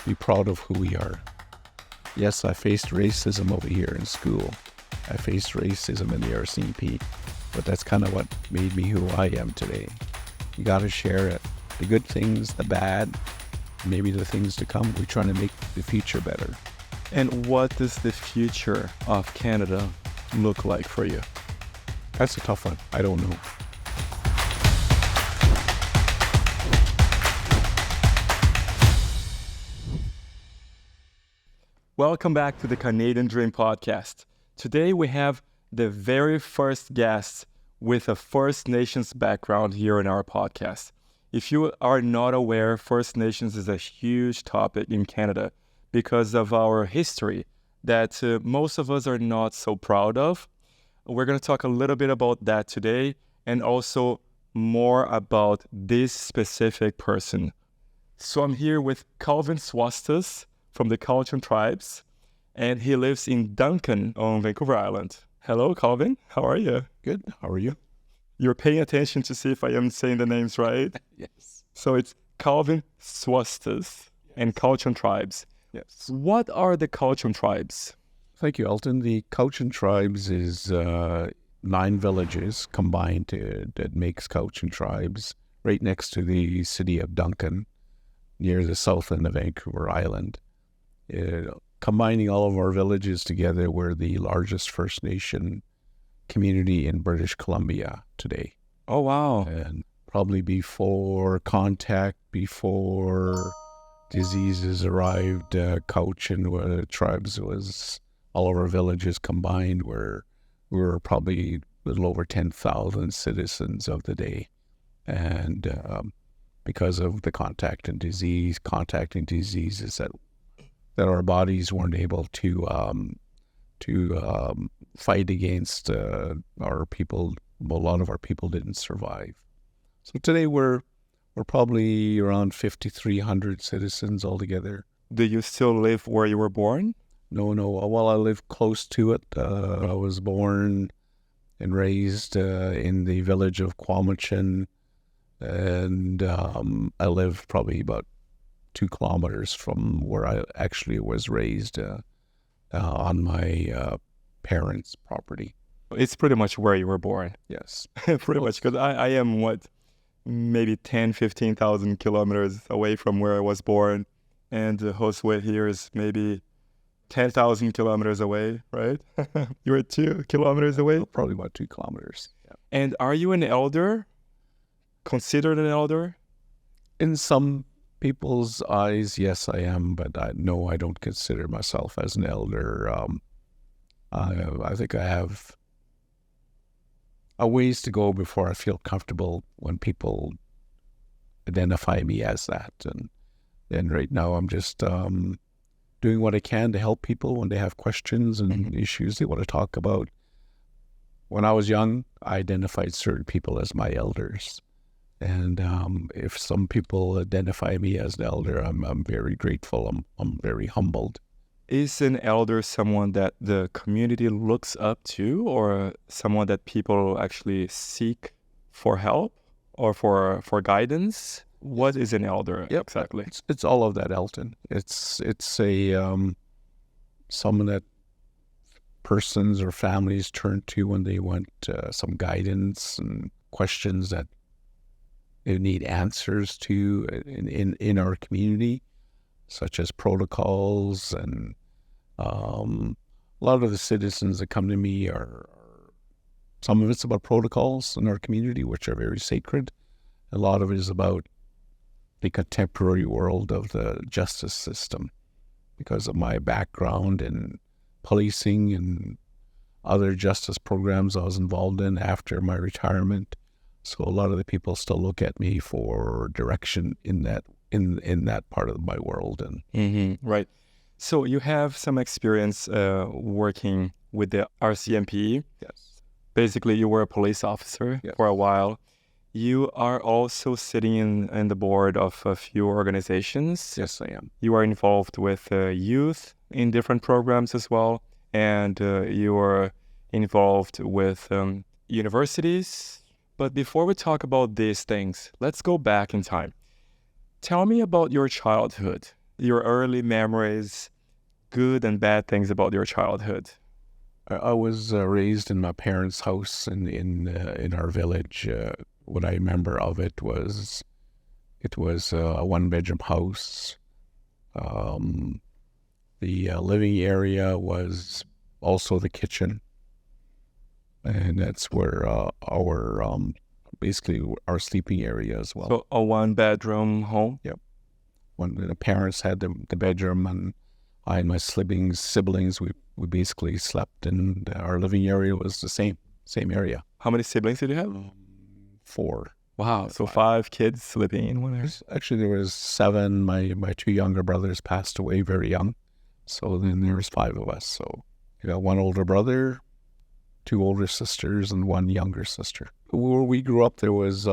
be proud of who we are. Yes, I faced racism over here in school. I faced racism in the RCMP, but that's kind of what made me who I am today. You got to share it. The good things, the bad, maybe the things to come. We're trying to make the future better. And what does the future of Canada look like for you? That's a tough one. I don't know. Welcome back to the Canadian Dream Podcast. Today we have the very first guest with a First Nations background here in our podcast. If you are not aware, First Nations is a huge topic in Canada because of our history that most of us are not so proud of. We're going to talk a little bit about that today and also more about this specific person. So I'm here with Swustus from the Cowichan tribes, and he lives in Duncan on Vancouver Island. Hello, Calvin. How are you? Good. How are you? You're paying attention to see if I am saying the names right? Yes. So it's Swustus and Cowichan tribes. Yes. What are the Cowichan tribes? Thank you, Elton. The Cowichan tribes is 9 villages combined that makes Cowichan tribes right next to the city of Duncan, near the south end of Vancouver Island. Combining all of our villages together, we're the largest First Nation community in British Columbia today. Oh, wow. And probably before contact, before diseases arrived, Cowichan tribes was all of our villages combined. We were probably a little over 10,000 citizens of the day. And because of the contacting diseases that our bodies weren't able to fight against, our people. A lot of our people didn't survive. So today we're probably around 5,300 citizens altogether. Do you still live where you were born? No. Well, I live close to it. I was born and raised in the village of Cowichan, and I live probably about 2 kilometers from where I actually was raised on my parents' property. It's pretty much where you were born. Yes. Pretty much, because I am, maybe 10, 15,000 kilometers away from where I was born, and Josue here is maybe 10,000 kilometers away, right? You're 2 kilometers away? Probably about 2 kilometers. Yeah. And are you an elder? Considered an elder? In some people's eyes, yes, I am, but no, I don't consider myself as an elder. I think I have a ways to go before I feel comfortable when people identify me as that. And right now I'm just doing what I can to help people when they have questions and issues they want to talk about. When I was young, I identified certain people as my elders. And if some people identify me as an elder, I'm very grateful. I'm very humbled. Is an elder someone that the community looks up to, or someone that people actually seek for help or for guidance? What is an elder exactly? It's all of that, Elton. It's a someone that persons or families turn to when they want some guidance and questions that they need answers to in our community, such as protocols. And a lot of the citizens that come to me are, some of it's about protocols in our community, which are very sacred. A lot of it is about the contemporary world of the justice system, because of my background in policing and other justice programs I was involved in after my retirement. So a lot of the people still look at me for direction in that part of my world. And Right. So you have some experience working with the RCMP. yes, Basically, you were a police officer for a while. You are also sitting in the board of a few organizations. yes, I am. You are involved with youth in different programs as well. And you are involved with universities. But before we talk about these things, let's go back in time. Tell me about your childhood. your early memories, good and bad things about your childhood? I was raised in my parents' house in our village. What I remember of it was a one-bedroom house. The living area was also the kitchen, and that's where basically our sleeping area as well. So a one-bedroom home? Yep. When the parents had the bedroom, and I and my siblings, we basically slept, and our living area was the same area. How many siblings did you have? 4. Wow, so 5 kids sleeping in one area. Actually, there was 7. My 2 younger brothers passed away very young, so then there was 5 of us. So I got 1 older brother, 2 older sisters, and 1 younger sister. Where we grew up, there was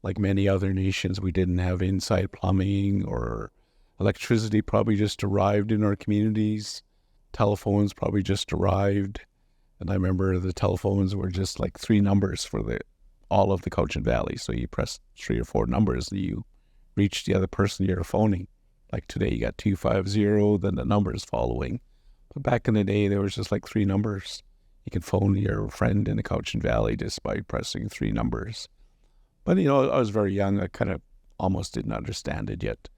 like many other nations, we didn't have inside plumbing or electricity. Probably just arrived in our communities. Telephones probably just arrived, and I remember the telephones were just like 3 numbers for all of the Cowichan Valley. So you press 3 or 4 numbers, you reach the other person you're phoning. Like today, you got 250, then the numbers following. But back in the day, there was just like 3 numbers. You can phone your friend in the Cowichan Valley just by pressing 3 numbers. But, I was very young. I kind of almost didn't understand it yet.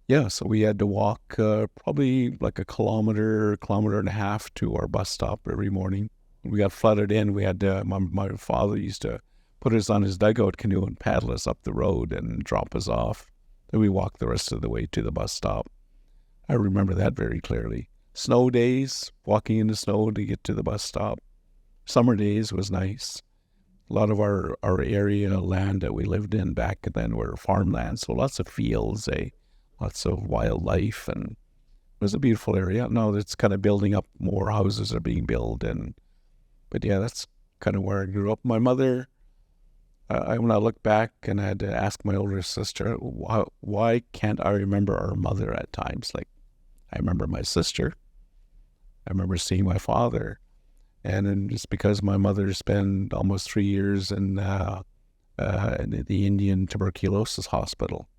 Yeah, so we had to walk probably like a kilometer and a half to our bus stop every morning. When we got flooded in, we had to, my father used to put us on his dugout canoe and paddle us up the road and drop us off. Then we walked the rest of the way to the bus stop. I remember that very clearly. Snow days, walking in the snow to get to the bus stop. Summer days was nice. A lot of our area land that we lived in back then were farmland, so lots of fields, lots of wildlife, and it was a beautiful area. Now it's kind of building up, more houses are being built, but yeah, that's kind of where I grew up. My mother, when I look back and I had to ask my older sister, why can't I remember our mother at times? Like, I remember my sister, I remember seeing my father. And then just because my mother spent almost 3 years in the Indian tuberculosis hospital,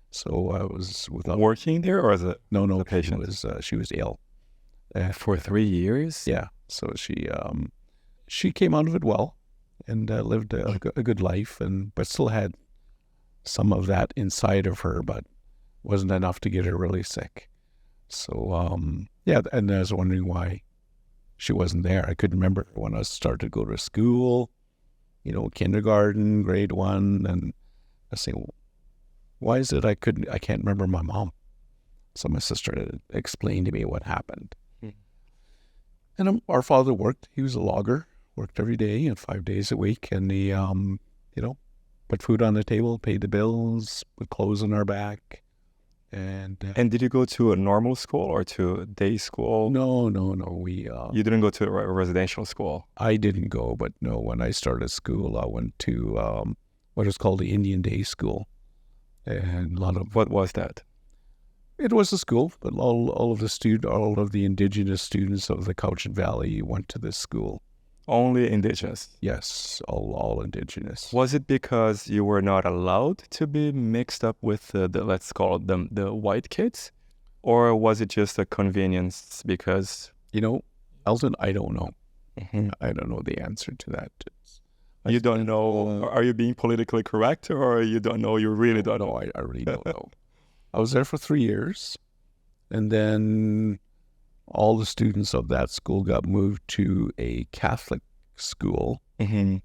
so I was working there, or as a no patient? She was ill For 3 years. Yeah, so she came out of it well and lived a good life, but still had some of that inside of her, but wasn't enough to get her really sick. So yeah, and I was wondering why she wasn't there. I couldn't remember when I started to go to school, kindergarten, grade 1, and I say, why is it I can't remember my mom? So my sister explained to me what happened. And our father worked. He was a logger, worked every day and 5 days a week, and he, put food on the table, paid the bills, put clothes on our back. And did you go to a normal school or to a day school? No. You didn't go to a residential school? I didn't go, but no, when I started school, I went to what is called the Indian Day School. And a lot of... What was that? It was a school, but all of the Indigenous students of the Cowichan Valley went to this school. Only Indigenous? Yes, all Indigenous. Was it because you were not allowed to be mixed up with the let's call them the white kids? Or was it just a convenience because... Elton, I don't know. I don't know the answer to that. You don't know? Are you being politically correct, or you don't know? You really don't know? I really don't know. I was there for 3 years, and then all the students of that school got moved to a Catholic school, and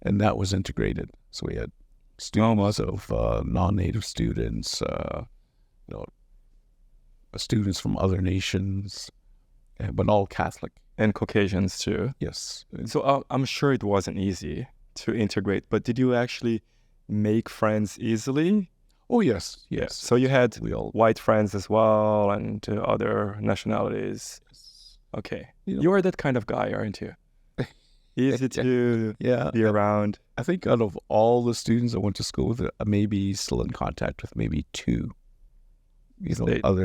that was integrated. So we had students of non-native students, students from other nations, but all Catholic. And Caucasians too. Yes. So I'm sure it wasn't easy to integrate, but did you actually make friends easily? Oh, yes. Yeah. So you had white friends as well and other nationalities. Yes. Okay. You are that kind of guy, aren't you? Easy to be around. I think out of all the students I went to school with, I may be still in contact with maybe 2.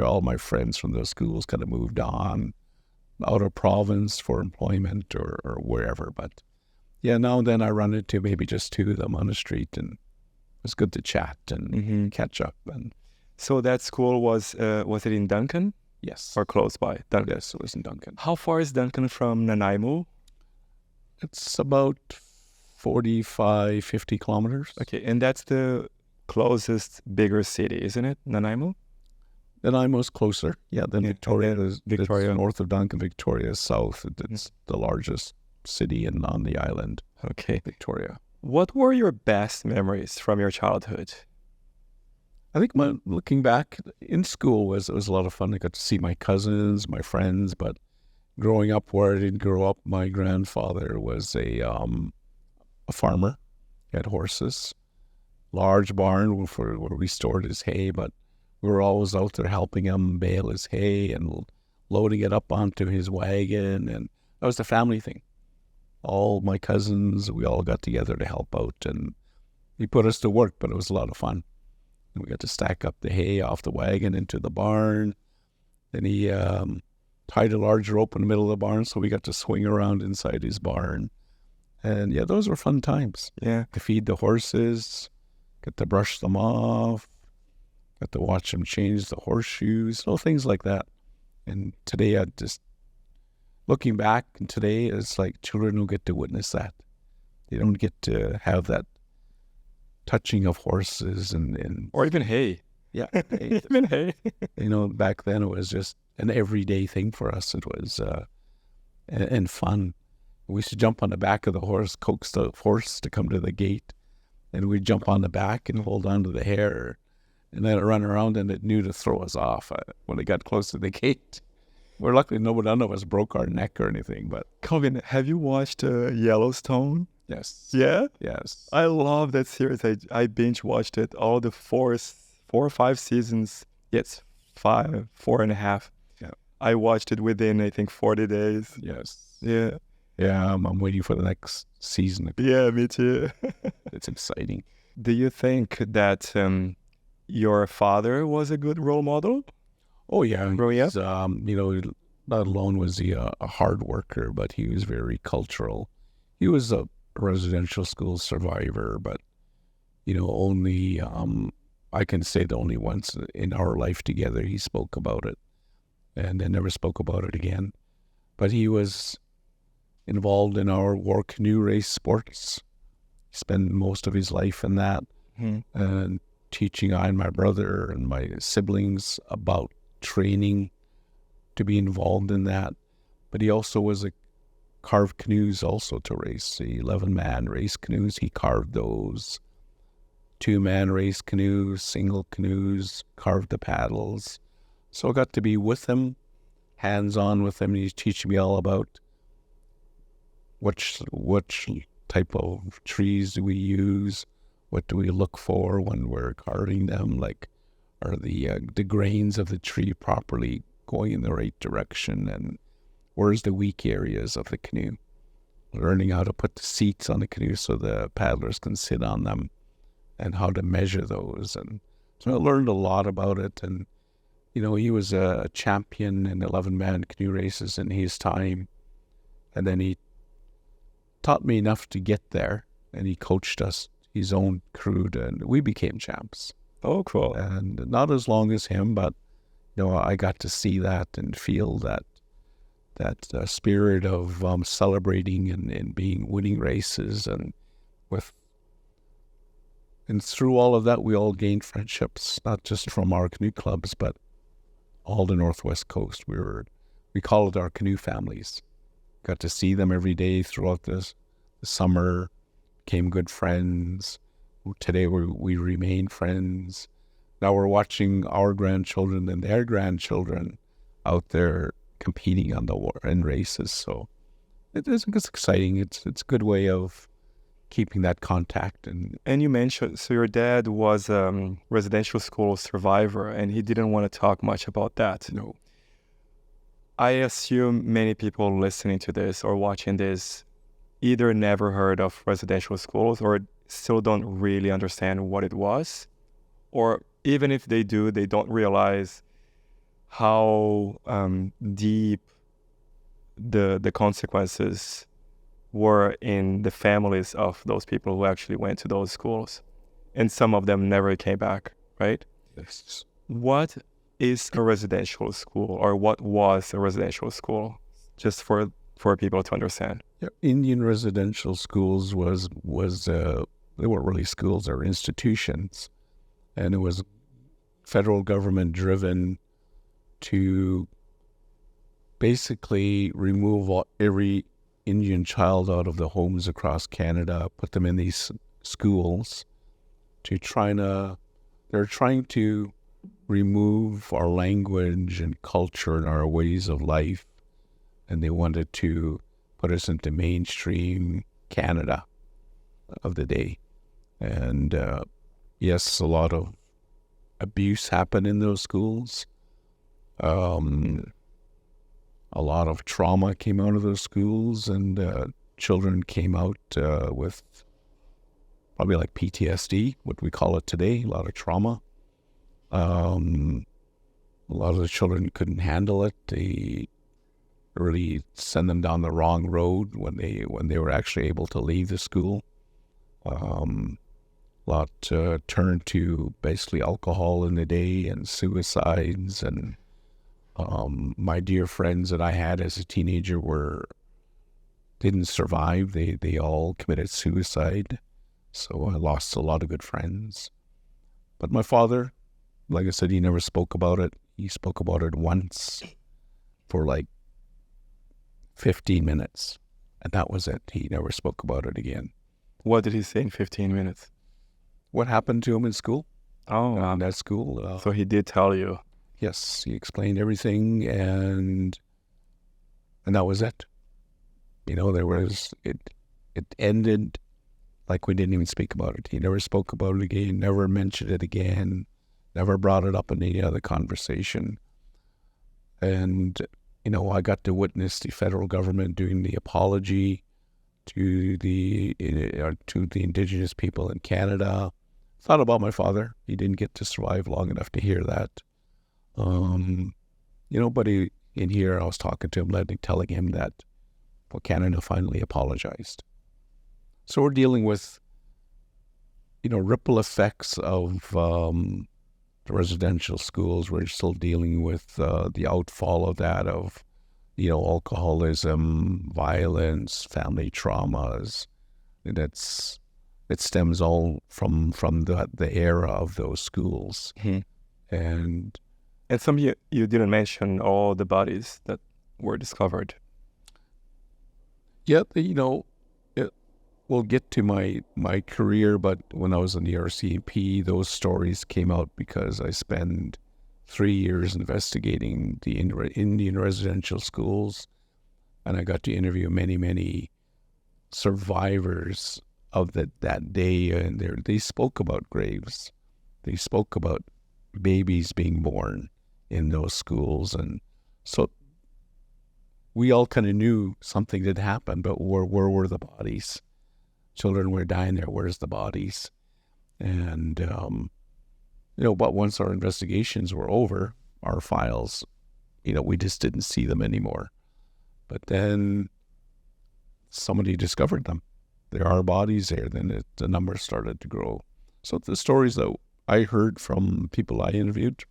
All my friends from those schools kind of moved on out of province for employment or wherever. But yeah, now and then I run into maybe just 2 of them on the street, and it's good to chat and catch up. And So that school was it in Duncan Yes. or close by? Duncan. Yes, it was in Duncan. How far is Duncan from Nanaimo? It's about 45, 50 kilometers. Okay, and that's the closest bigger city, isn't it? Nanaimo? Nanaimo's closer. Yeah, then Yeah, Victoria and then is Victoria. it's north of Duncan. Victoria is south. It's the largest city on the island, Okay. Victoria. What were your best memories from your childhood? I think looking back in school was a lot of fun. I got to see my cousins, my friends, but growing up where I didn't grow up, my grandfather was a farmer. He had horses, large barn where we stored his hay, but we were always out there helping him bale his hay and loading it up onto his wagon, and that was the family thing. All my cousins, we all got together to help out, and he put us to work, but it was a lot of fun. And we got to stack up the hay off the wagon into the barn. Then he tied a large rope in the middle of the barn, so we got to swing around inside his barn. And yeah, those were fun times. Yeah. To feed the horses, get to brush them off, got to watch them change the horseshoes, things like that. And today, looking back, and today, it's like children don't get to witness that. They don't get to have that touching of horses and Or even hay. yeah, Even hay. back then it was just an everyday thing for us. It was and fun. We used to jump on the back of the horse, coax the horse to come to the gate, and we'd jump on the back and hold on to the hair, and then run around, and it knew to throw us off when it got close to the gate. We're lucky none of us broke our neck or anything, but Calvin, have you watched Yellowstone? yes. Yeah? Yes. I love that series. I binge watched it, all the four or five seasons. Yes, 4.5. Yeah. I watched it within, I think, 40 days. Yes. Yeah. Yeah, I'm waiting for the next season. Yeah, me too. It's exciting. Do you think that your father was a good role model? Oh, yeah. Growing up? Not alone was he a hard worker, but he was very cultural. He was a residential school survivor, but, only, I can say that only once in our life together he spoke about it, and then never spoke about it again. But he was involved in our war canoe race sports. He spent most of his life in that, and teaching I and my brother and my siblings about training to be involved in that. But he also was carved canoes also to race. The 11-man race canoes, he carved those. 2-man race canoes, single canoes, carved the paddles. So I got to be with him, hands-on with him, and he's teaching me all about which type of trees do we use, what do we look for when we're carving them, like are the grains of the tree properly going in the right direction, and where's the weak areas of the canoe. Learning how to put the seats on the canoe so the paddlers can sit on them, and how to measure those. And so I learned a lot about it. And, he was a champion in 11-man canoe races in his time. And then he taught me enough to get there, and he coached us, his own crew, and we became champs. Oh, cool. And not as long as him, but, I got to see that and feel that spirit of celebrating and winning races, and through all of that, we all gained friendships, not just from our canoe clubs, but all the Northwest Coast. We call it our canoe families. Got to see them every day throughout the summer, became good friends. Today we remain friends. Now we're watching our grandchildren and their grandchildren out there competing in races. So it's exciting. It's a good way of keeping that contact. And you mentioned, so your dad was a residential school survivor, and he didn't want to talk much about that. No. I assume many people listening to this or watching this either never heard of residential schools or still don't really understand what it was, or even if they do, they don't realize how deep the consequences were in the families of those people who actually went to those schools. And some of them never came back, right? Yes. What is a residential school, or what was a residential school? Just for people to understand. Yeah, Indian residential schools was they weren't really schools, they were institutions, and it was federal government driven to basically remove every Indian child out of the homes across Canada, put them in these schools they're trying to remove our language and culture and our ways of life, and they wanted to put us into mainstream Canada of the day. And yes, a lot of abuse happened in those schools. A lot of trauma came out of those schools, and children came out with probably like PTSD, what we call it today, a lot of trauma. A lot of the children couldn't handle it. They really send them down the wrong road when they were actually able to leave the school. A lot turned to basically alcohol in the day and suicides, and my dear friends that I had as a teenager didn't survive. They all committed suicide, so I lost a lot of good friends. But my father, like I said, he never spoke about it. He spoke about it once for like 15 minutes, and that was it. He never spoke about it again. What did he say in 15 minutes? What happened to him in school? Oh, in that school. So he did tell you. Yes, he explained everything, and that was it. It ended like we didn't even speak about it. He never spoke about it again, never mentioned it again, never brought it up in any other conversation. And, I got to witness the federal government doing the apology to the Indigenous people in Canada. It's not about my father. He didn't get to survive long enough to hear that. But in here, I was talking to him, telling him that, Canada finally apologized. So we're dealing with, ripple effects of the residential schools. We're still dealing with the outfall of that, of, alcoholism, violence, family traumas. It stems all from the era of those schools. Mm-hmm. And some you didn't mention all the bodies that were discovered. Yeah, we'll get to my career, but when I was in the RCMP, those stories came out because I spent 3 years investigating the Indian residential schools, and I got to interview many, many survivors of that day, and they spoke about graves. They spoke about babies being born in those schools, and so we all kind of knew something did happen, but where were the bodies? Children were dying there. Where's the bodies? And, but once our investigations were over, our files, we just didn't see them anymore. But then somebody discovered them. There are bodies there. Then the numbers started to grow. So the stories that I heard from people I interviewed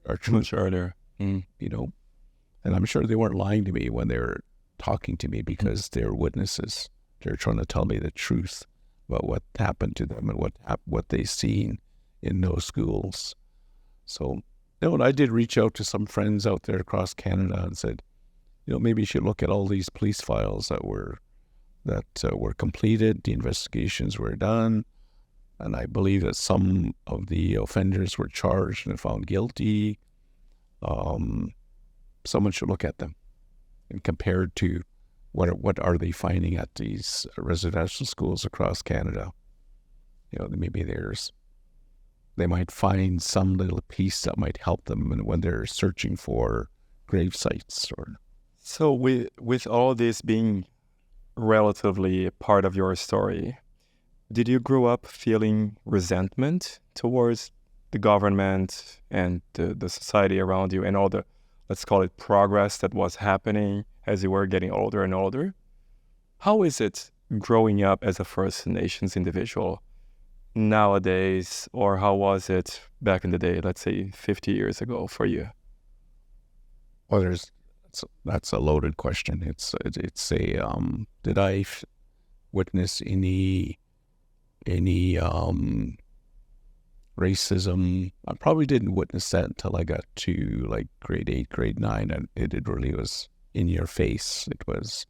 are true. Sure. And I'm sure they weren't lying to me when they were talking to me, because they're witnesses. They're trying to tell me the truth about what happened to them and what they seen in those schools. So, and I did reach out to some friends out there across Canada and said, maybe you should look at all these police files that were completed. The investigations were done, and I believe that some of the offenders were charged and found guilty. Someone should look at them and compare to what are they finding at these residential schools across Canada. Maybe they might find some little piece that might help them when they're searching for grave sites. So with all this being relatively a part of your story, did you grow up feeling resentment towards the government and the society around you and all the, let's call it, progress that was happening as you were getting older and older? How is it growing up as a First Nations individual nowadays, or how was it back in the day, let's say 50 years ago for you? Well, that's a loaded question. It's did I witness any racism? I probably didn't witness that until I got to like grade 8, grade 9, and it really was in your face. It was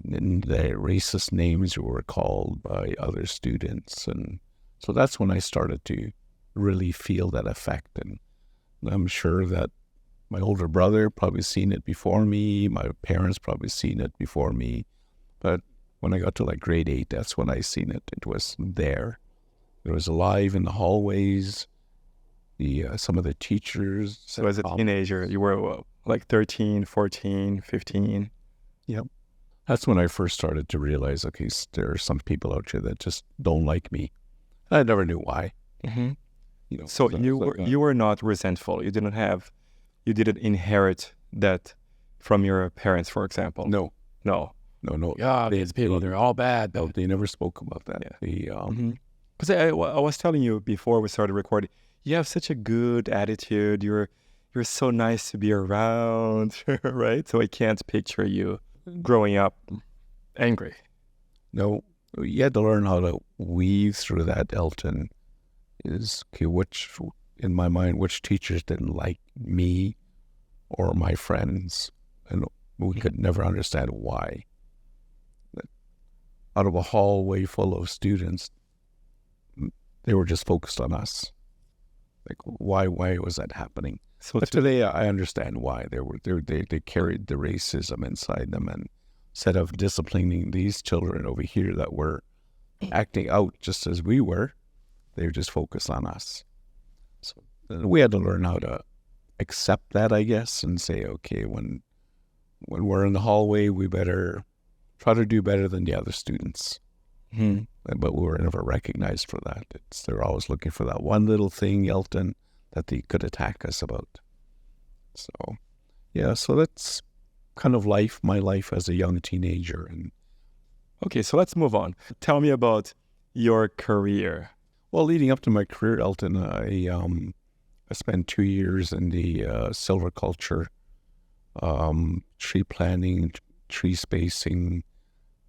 and the racist names were called by other students, and so that's when I started to really feel that effect. And I'm sure that my older brother probably seen it before me, my parents probably seen it before me, but when I got to like grade 8, that's when I seen it. It was there. It was alive in the hallways. Some of the teachers. So as a teenager, you were like 13, 14, 15? Yep. That's when I first started to realize, okay, there are some people out there that just don't like me. I never knew why. Mm-hmm. So you were not resentful. You didn't inherit that from your parents, for example. No. Yeah, these people, they're all bad. No, they never spoke about that. Yeah. Because I was telling you before we started recording, you have such a good attitude. You're so nice to be around, right? So I can't picture you growing up angry. No, you had to learn how to weave through that, Elton. In my mind, which teachers didn't like me or my friends, and we could never understand why. Out of a hallway full of students, they were just focused on us. Like, why was that happening? But today I understand why. They carried the racism inside them, and instead of disciplining these children over here that were acting out just as we were, they were just focused on us. So we had to learn how to accept that, I guess, and say, okay, when we're in the hallway, we better try to do better than the other students. Mm-hmm. But we were never recognized for that. They're always looking for that one little thing, Elton, that they could attack us about. So, yeah, so that's kind of my life as a young teenager. And okay, so let's move on. Tell me about your career. Well, leading up to my career, Elton, I spent 2 years in the silviculture, tree planting, tree spacing,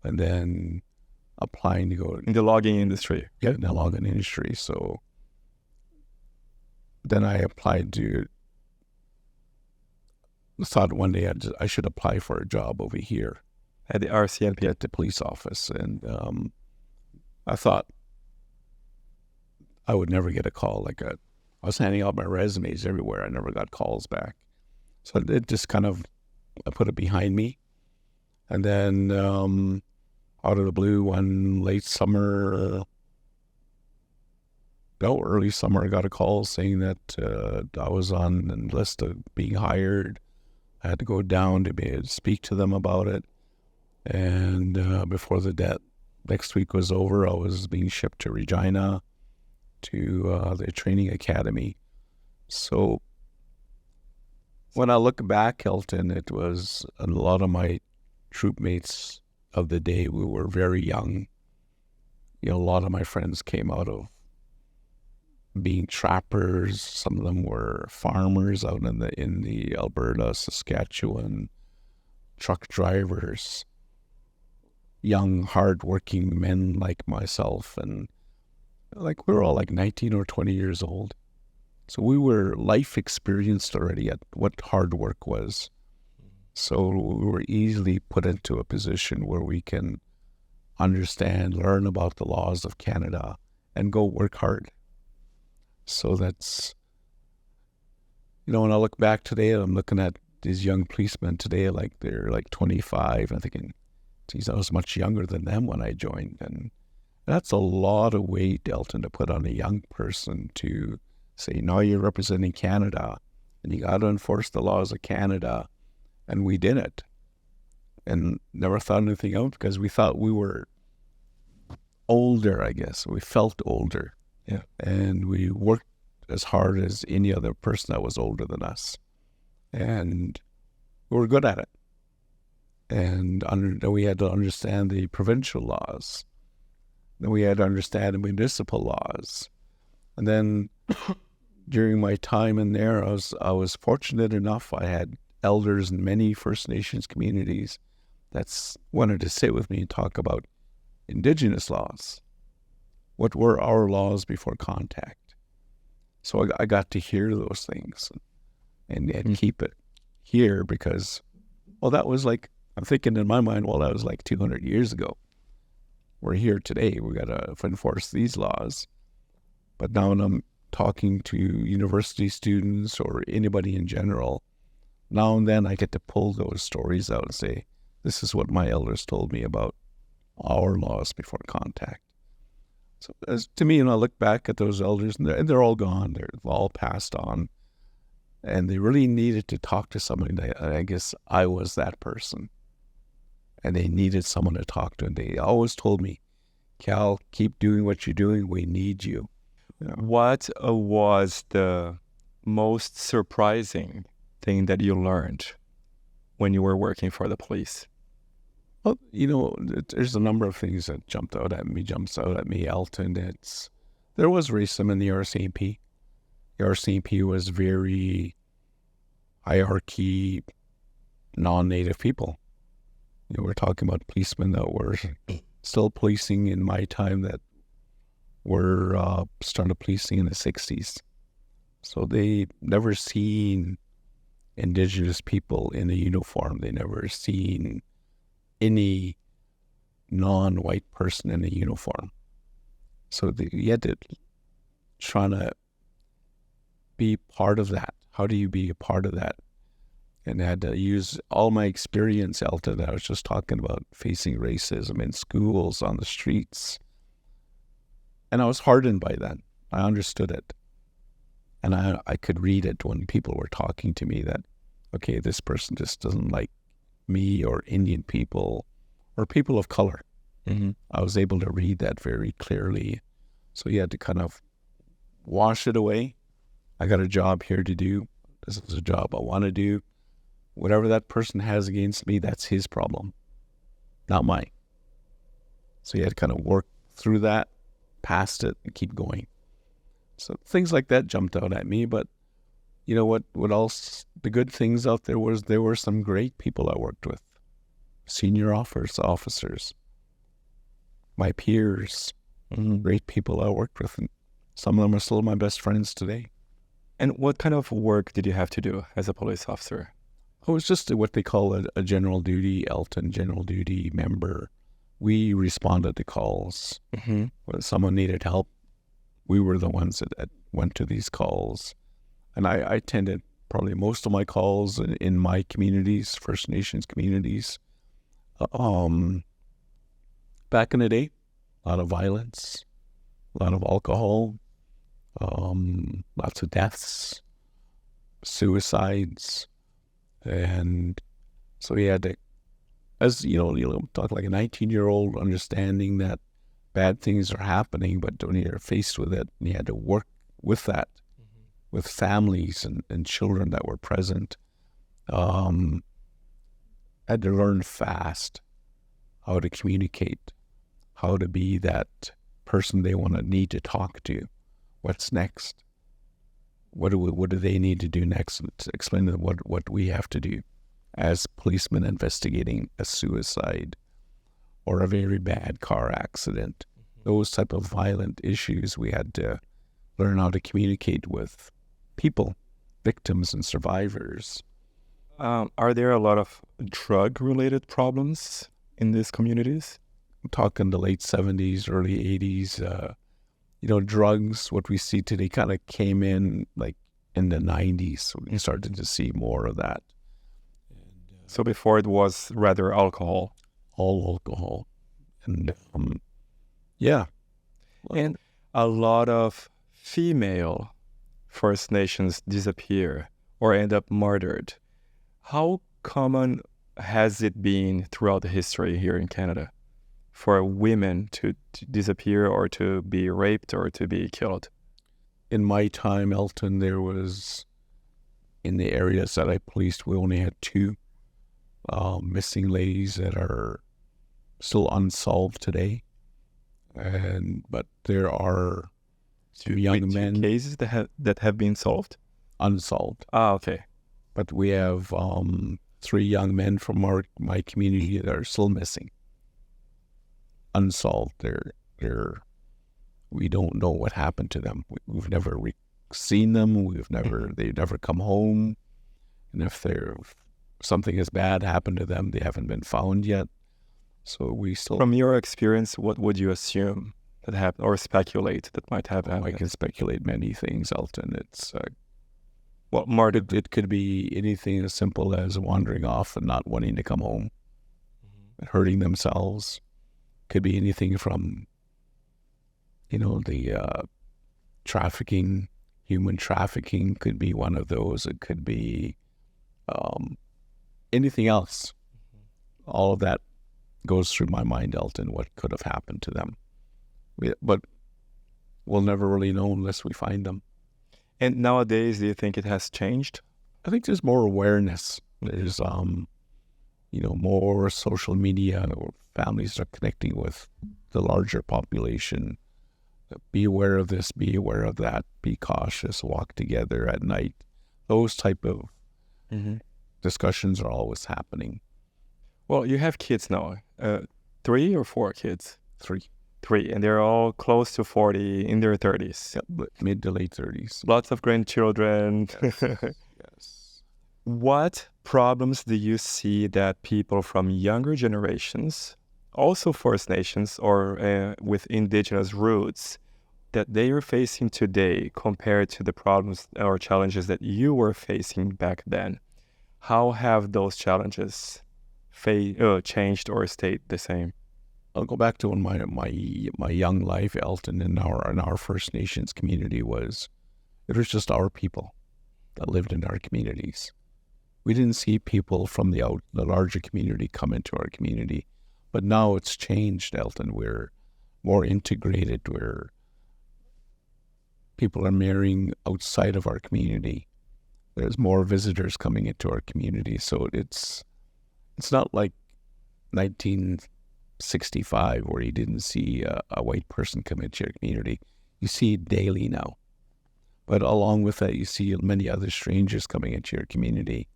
and then applying to go in the logging industry. Yeah, in the logging industry. So then I applied to. Thought one day I should apply for a job over here at the RCMP, at the police office, and I thought I would never get a call. I was handing out my resumes everywhere. I never got calls back, so it just kind of I put it behind me, and then out of the blue, one late summer, early summer, I got a call saying that I was on the list of being hired. I had to go down to be able to speak to them about it. And before the next week was over, I was being shipped to Regina to the training academy. So when I look back, Elton, it was a lot of my troop mates of the day. We were very young. A lot of my friends came out of being trappers. Some of them were farmers out in the Alberta, Saskatchewan, truck drivers, young, hard-working men like myself, and we were all 19 or 20 years old. So we were life experienced already at what hard work was. So we were easily put into a position where we can understand, learn about the laws of Canada, and go work hard. So that's, when I look back today, I'm looking at these young policemen today, they're 25, and I'm thinking, geez, I was much younger than them when I joined. And that's a lot of weight, Elton, to put on a young person to say, no, you're representing Canada, and you got to enforce the laws of Canada. And we did it. And never thought anything out because we thought we were older, I guess. We felt older. Yeah. And we worked as hard as any other person that was older than us. And we were good at it. And we had to understand the provincial laws. Then we had to understand the municipal laws. And then during my time in there, I was fortunate enough. I had elders in many First Nations communities that wanted to sit with me and talk about Indigenous laws. What were our laws before contact? So I got to hear those things and keep it here because, well, that was like, I'm thinking in my mind, well, that was like 200 years ago. We're here today. We got to enforce these laws. But now when I'm talking to university students or anybody in general, now and then I get to pull those stories out and say, this is what my elders told me about our laws before contact. So to me, I look back at those elders, and they're all gone. They've all passed on. And they really needed to talk to somebody. I guess I was that person. And they needed someone to talk to. And they always told me, Cal, keep doing what you're doing. We need you. What was the most surprising thing that you learned when you were working for the police? Well, there's a number of things that jumps out at me, Elton. There was racism in the RCMP. The RCMP was very hierarchy, non-Native people. We're talking about policemen that were still policing in my time that were started policing in the 60s. So they never seen Indigenous people in a uniform. They never seen any non-white person in a uniform. So you had to try to be part of that. How do you be a part of that? And I had to use all my experience, Elton, that I was just talking about, facing racism in schools, on the streets. And I was hardened by that. I understood it. And I could read it when people were talking to me that, okay, this person just doesn't like me or Indian people or people of color. Mm-hmm. I was able to read that very clearly. So you had to kind of wash it away. I got a job here to do. This is a job I want to do. Whatever that person has against me, that's his problem, not mine. So you had to kind of work through that, past it, and keep going. So things like that jumped out at me. But you know what else? The good things out there were some great people I worked with, senior officers, my peers, great people I worked with, and some of them are still my best friends today. And what kind of work did you have to do as a police officer? It was just what they call a general duty, Elton, general duty member. We responded to calls. Mm-hmm. When someone needed help, we were the ones that went to these calls. And I attended probably most of my calls in my communities, First Nations communities. Back in the day, a lot of violence, a lot of alcohol, lots of deaths, suicides. And so he had to, as talk like a 19-year-old, understanding that bad things are happening, but when you're faced with it, and you had to work with that, with families and children that were present. Had to learn fast how to communicate, how to be that person they need to talk to. What's next? What do they need to do next? Explain to them what we have to do as policemen investigating a suicide or a very bad car accident. Those type of violent issues, we had to learn how to communicate with people, victims and survivors. Are there a lot of drug-related problems in these communities? I'm talking the late 70s, early 80s. Drugs, what we see today, kind of came in like in the 90s. So we started to see more of that. So before it was rather alcohol. All alcohol. And yeah. And a lot of female First Nations disappear or end up murdered. How common has it been throughout the history here in Canada for women to disappear or to be raped or to be killed? In my time, Elton, there was, in the areas that I policed, we only had 2 missing ladies that are still unsolved today. But there are two young men cases that have been solved, unsolved. Okay. But we have 3 young men from my community that are still missing, unsolved. We don't know what happened to them. We've never seen them. They've never come home. And if something as bad happened to them, they haven't been found yet. So we still... From your experience, what would you assume that happened, or speculate that might have happened? I can speculate many things, Elton. It's... It could be anything as simple as wandering off and not wanting to come home, and hurting themselves. Could be anything from, the trafficking, human trafficking could be one of those. It could be anything else. All of that goes through my mind, Elton, what could have happened to them. But we'll never really know unless we find them. And nowadays, do you think it has changed? I think there's more awareness. There's, more social media, or families are connecting with the larger population. Be aware of this, be aware of that, be cautious, walk together at night. Those type of discussions are always happening. Well, you have kids now. 3 or 4 kids? 3. 3, and they're all close to 40, in their 30s. Yep, mid to late 30s. Lots of grandchildren. Yes. What problems do you see that people from younger generations, also First Nations or with Indigenous roots, that they are facing today compared to the problems or challenges that you were facing back then? How have those challenges changed or stayed the same? I'll go back to when my young life, Elton, in our First Nations community it was just our people that lived in our communities. We didn't see people from the larger community come into our community, but now it's changed, Elton. We're more integrated. People are marrying outside of our community. There's more visitors coming into our community, so it's not like 1965 where you didn't see a white person come into your community. You see it daily now. But along with that, you see many other strangers coming into your community.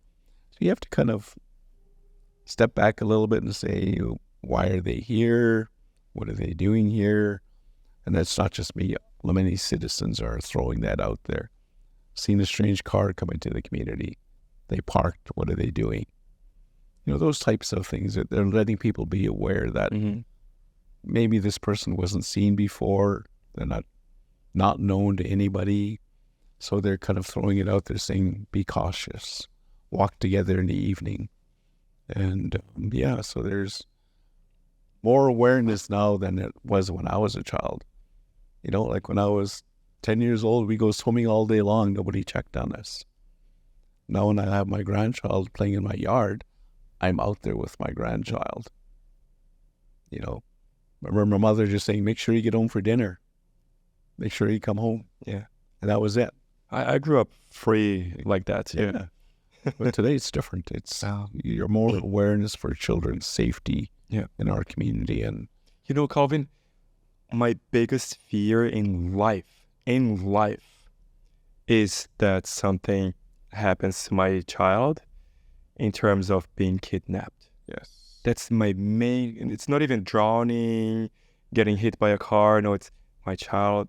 So you have to kind of step back a little bit and say, why are they here? What are they doing here? And that's not just me. Many citizens are throwing that out there. Seen a strange car come into the community. They parked. What are they doing? Those types of things. They're letting people be aware that maybe this person wasn't seen before. They're not known to anybody. So they're kind of throwing it out there saying, be cautious. Walk together in the evening. And so there's more awareness now than it was when I was a child. Like when I was 10 years old, we go swimming all day long. Nobody checked on us. Now when I have my grandchild playing in my yard, I'm out there with my grandchild. Remember my mother just saying, make sure you get home for dinner. Make sure you come home. Yeah. And that was it. I grew up free like that too. Yeah. But today it's different. It's you're more awareness for children's safety in our community. And Calvin, my biggest fear in life is that something happens to my child in terms of being kidnapped. Yes. That's my main, it's not even drowning, getting hit by a car. No, it's my child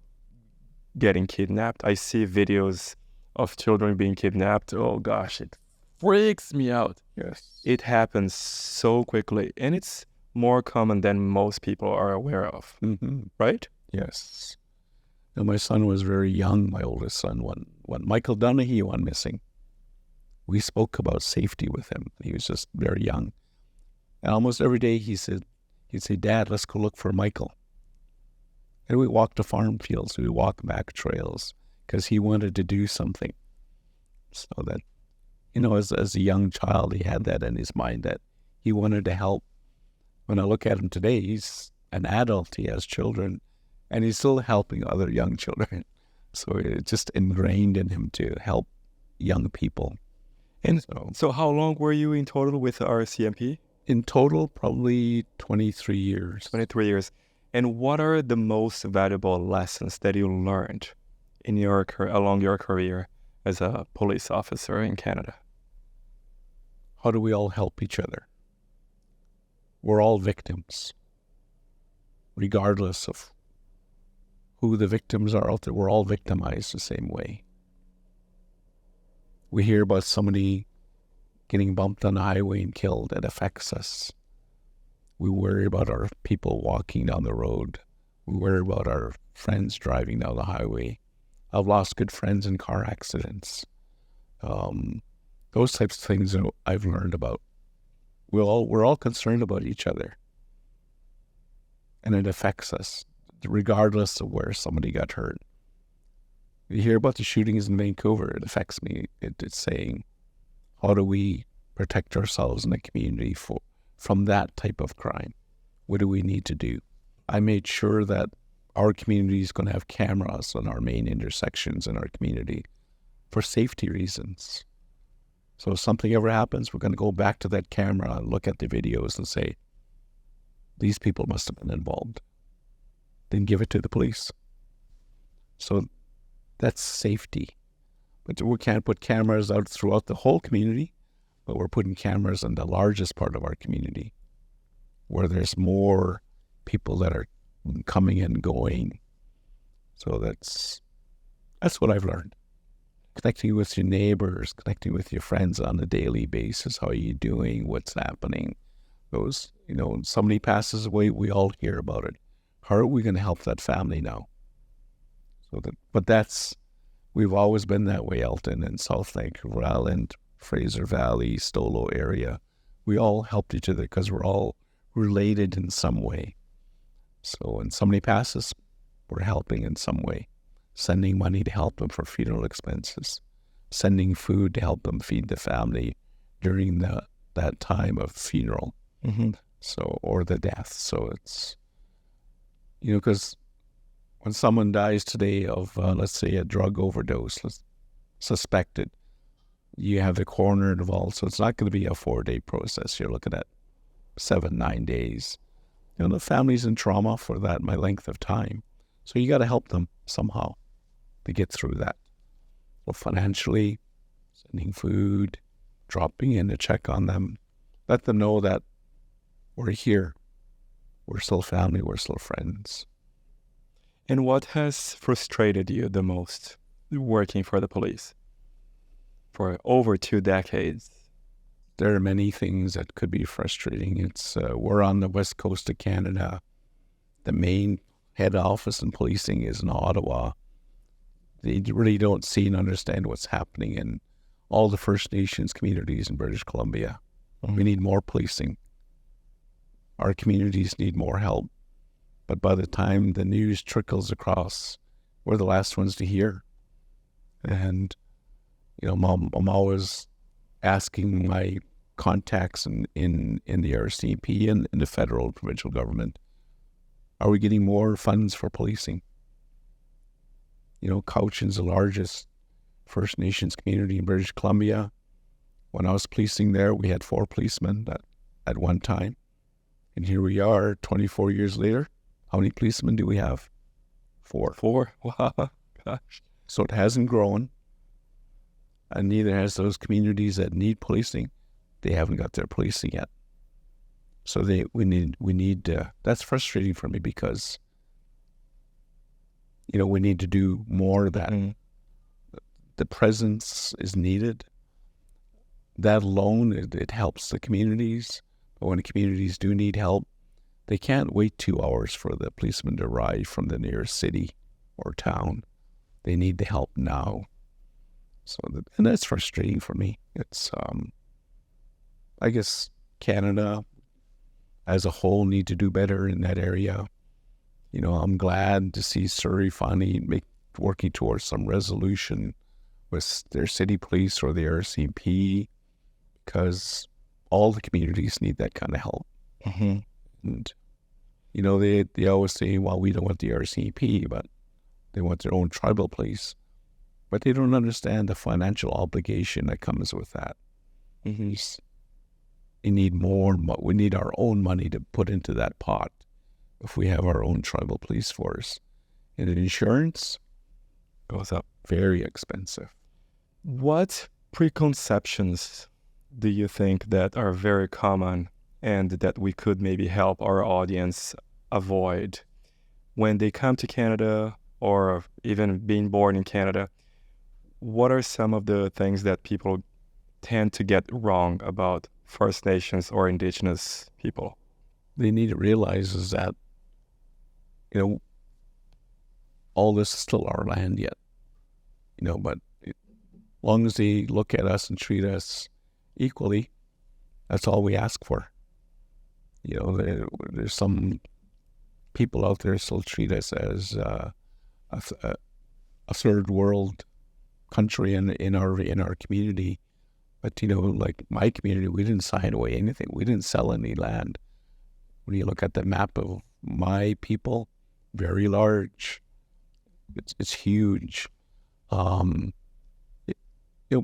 getting kidnapped. I see videos of children being kidnapped. Oh gosh, it freaks me out. Yes. It happens so quickly, and it's more common than most people are aware of. Right? Yes. And my son was very young, my oldest son, when Michael Donahue went missing. We spoke about safety with him. He was just very young. And almost every day he'd say, Dad, let's go look for Michael. And we walked to farm fields. We walked back trails because he wanted to do something. So that, as a young child, he had that in his mind that he wanted to help. When I look at him today, he's an adult. He has children, and he's still helping other young children. So it's just ingrained in him to help young people. And so how long were you in total with RCMP? In total, probably 23 years. 23 years. And what are the most valuable lessons that you learned in along your career as a police officer in Canada? How do we all help each other? We're all victims. Regardless of who the victims are out there, we're all victimized the same way. We hear about somebody getting bumped on the highway and killed. It affects us. We worry about our people walking down the road. We worry about our friends driving down the highway. I've lost good friends in car accidents. Those types of things I've learned about. We're all concerned about each other. And it affects us, regardless of where somebody got hurt. You hear about the shootings in Vancouver, it affects me. It's saying, how do we protect ourselves in the community from that type of crime? What do we need to do? I made sure that our community is going to have cameras on our main intersections in our community for safety reasons. So if something ever happens, we're going to go back to that camera and look at the videos and say, these people must have been involved. Then give it to the police. So that's safety. But we can't put cameras out throughout the whole community, but we're putting cameras in the largest part of our community where there's more people that are coming and going. So that's what I've learned. Connecting with your neighbors, connecting with your friends on a daily basis. How are you doing? What's happening? Those, somebody passes away, we all hear about it. How are we going to help that family now? We've always been that way, Elton, in South Vancouver Island, Fraser Valley, Stolo area. We all helped each other because we're all related in some way. So when somebody passes, we're helping in some way. Sending money to help them for funeral expenses. Sending food to help them feed the family during that time of funeral. Mm-hmm. So, or the death. So it's, because when someone dies today of, let's say, a drug overdose, suspected, you have the coroner involved. So it's not going to be a 4-day process. You're looking at 7-9 days. The family's in trauma for that my length of time. So you got to help them somehow to get through that. So financially, sending food, dropping in to check on them, let them know that we're here. We're still family. We're still friends. And what has frustrated you the most working for the police for over 2 decades? There are many things that could be frustrating. It's we're on the west coast of Canada. The main head office in policing is in Ottawa. They really don't see and understand what's happening in all the First Nations communities in British Columbia. Mm-hmm. We need more policing. Our communities need more help. But by the time the news trickles across, we're the last ones to hear. And, I'm always asking my contacts in the RCMP and in the federal and provincial government, are we getting more funds for policing? Cowichan's the largest First Nations community in British Columbia. When I was policing there, we had 4 policemen at one time. And here we are 24 years later. How many policemen do we have? 4. 4? Wow. Gosh. So it hasn't grown. And neither has those communities that need policing. They haven't got their policing yet. So we need that's frustrating for me because, we need to do more of that. Mm. The presence is needed. That alone, it helps the communities. But when the communities do need help, they can't wait 2 hours for the policeman to arrive from the nearest city or town. They need the help now. And that's frustrating for me. It's, I guess Canada as a whole need to do better in that area. I'm glad to see Surrey finally working towards some resolution with their city police or the RCMP, because all the communities need that kind of help. Mm-hmm. And, they always say, well, we don't want the RCMP, but they want their own tribal police. But they don't understand the financial obligation that comes with that. Mm-hmm. We need more. We need our own money to put into that pot if we have our own tribal police force. And insurance Goes up. very expensive. What preconceptions do you think that are very common and that we could maybe help our audience avoid when they come to Canada or even being born in Canada? What are some of the things that people tend to get wrong about First Nations or Indigenous people? They need to realize is that, all this is still our land yet, but as long as they look at us and treat us equally, that's all we ask for. There's some people out there still treat us as a third world country in our community. But, like my community, we didn't sign away anything. We didn't sell any land. When you look at the map of my people, very large. It's huge.